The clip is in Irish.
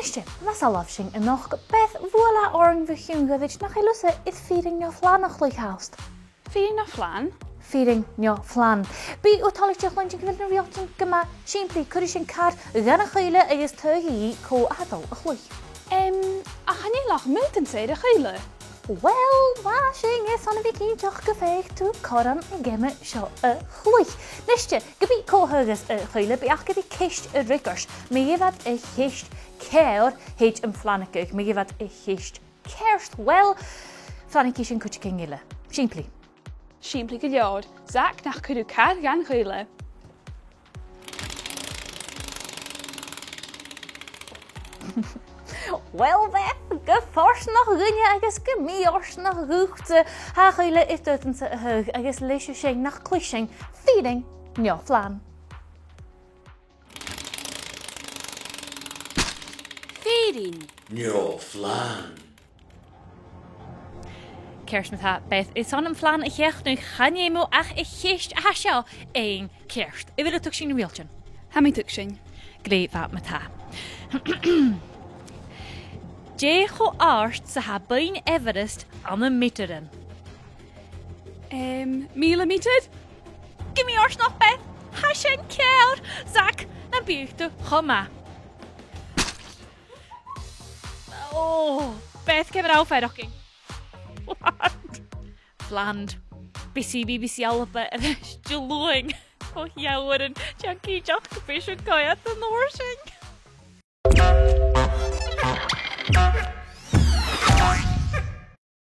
Niste, mas a love sin noch Beth voila oring bhisiún govid nach ilusa is feeding no flanach like house. Feeding no flan? Feeding no flan. Bí utáiste chuinte go bhfuil na rialtain gama siimplí chuir sin cad gana chuile agus tuí có adal a chluich. A chaní lach milton sé de chuile? Well, washing is on a bikini joch go féich tú coran I gimme seo a chluich. Niste, go bí cóthagus a chuile beach go dtí cist a rickers. Mi gifad a chist ceir heit an flanacach. Mi gifad a chist ceirst. Well, flanací sin cúte cin eile. Siimplí. Siimplí go leor. Zach nach chuidú cad gan chuile. Well, Beth, go fors nach rinne agus go mí ors nach rúchta ha chuile is dutansa a thug agus leisio sé nach cluising feeding no flan. Feeding no flan. Ceirst met ha, Beth, is an flan a checht nu chanémo ach I cheist a seo ein ceirst. I wil tuk sin na wieltjen. Ha mé tuk sin. Glé vat met ha. Dé go arst sa ha bain Everest an a miteren. Millimetered? Give me arst nog, Beth. Ha sin ceir. Zach, na buchtu choma. Oh, Beth, give it out fedocking. What? Fland. By CBBC ALBA and Jaloing. Oh, yeah, wouldn't. Junkie, Jock, fish, and coy at the Norsing.